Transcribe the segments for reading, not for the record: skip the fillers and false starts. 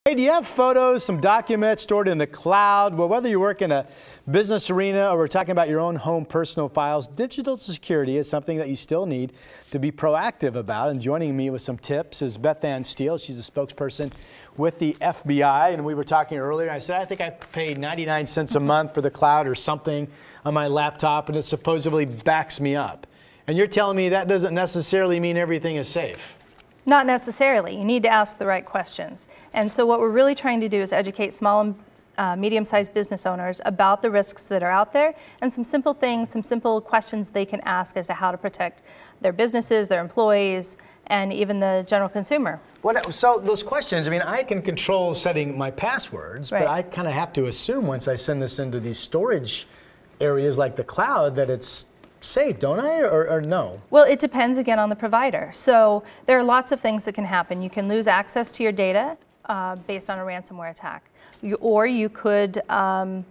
Hey, do you have photos, some documents stored in the cloud? Well, whether you work in a business arena or we're talking about your own home personal files, digital security is something that you still need to be proactive about. And joining me with some tips is Beth Ann Steele. She's a spokesperson with the FBI. And we were talking earlier. I said, I think I paid 99 cents a month for the cloud or something on my laptop, and it supposedly backs me up. And you're telling me that doesn't necessarily mean everything is safe. Not necessarily. You need to ask the right questions. And so what we're really trying to do is educate small and medium-sized business owners about the risks that are out there and some simple things, some simple questions they can ask as to how to protect their businesses, their employees, and even the general consumer. So those questions, I mean, I can control setting my passwords, right, but I kind of have to assume once I send this into these storage areas like the cloud that it's safe, don't I, or no? Well, it depends again on the provider. So there are lots of things that can happen. You can lose access to your data based on a ransomware attack, or you could have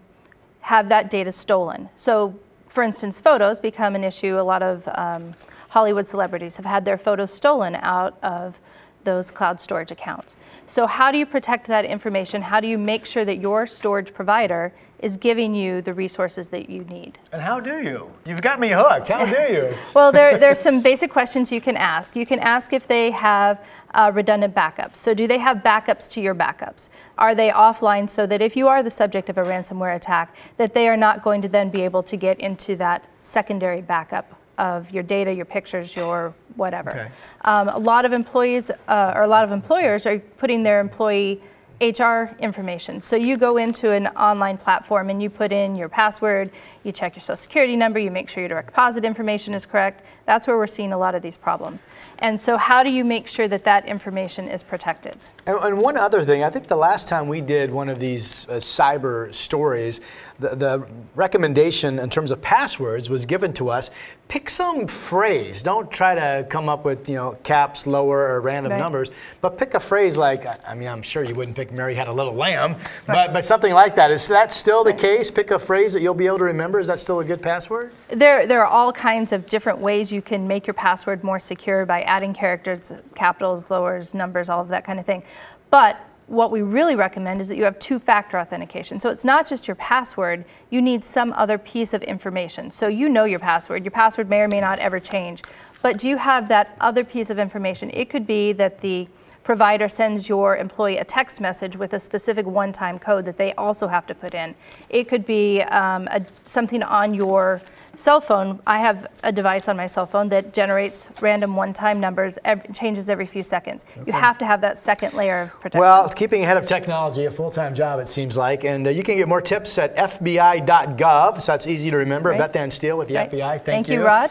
that data stolen. So for instance, photos become an issue. A lot of Hollywood celebrities have had their photos stolen out of those cloud storage accounts. So how do you protect that information? How do you make sure that your storage provider is giving you the resources that you need? And how do you? You've got me hooked. How do you? Well, there's some basic questions you can ask. You can ask if they have redundant backups. So do they have backups to your backups? Are they offline so that if you are the subject of a ransomware attack, that they are not going to then be able to get into that secondary backup of your data, your pictures, your whatever. Okay. A lot of employees or a lot of employers are putting their employee HR information. So you go into an online platform and you put in your password, you check your social security number, you make sure your direct deposit information is correct. That's where we're seeing a lot of these problems. And so how do you make sure that that information is protected? And one other thing, I think the last time we did one of these cyber stories, the recommendation in terms of passwords was given to us. Pick some phrase. Don't try to come up with, caps, lower, or random numbers, but pick a phrase like, I mean, I'm sure you wouldn't pick Mary Had a Little Lamb, but something like that. Is that still the case? Pick a phrase that you'll be able to remember. Is that still a good password? There are all kinds of different ways you can make your password more secure by adding characters, capitals, lowers, numbers, all of that kind of thing. But what we really recommend is that you have two-factor authentication. So it's not just your password, you need some other piece of information. So you know your password may or may not ever change, but do you have that other piece of information? It could be that the provider sends your employee a text message with a specific one-time code that they also have to put in. It could be something on your cell phone. I have a device on my cell phone that generates random one-time numbers, changes every few seconds. Okay. You have to have that second layer of protection. Well, keeping ahead of technology, a full-time job it seems like, and you can get more tips at fbi.gov, so that's easy to remember. Right. Beth Ann Steele with the FBI. Thank you. Thank you, Rod.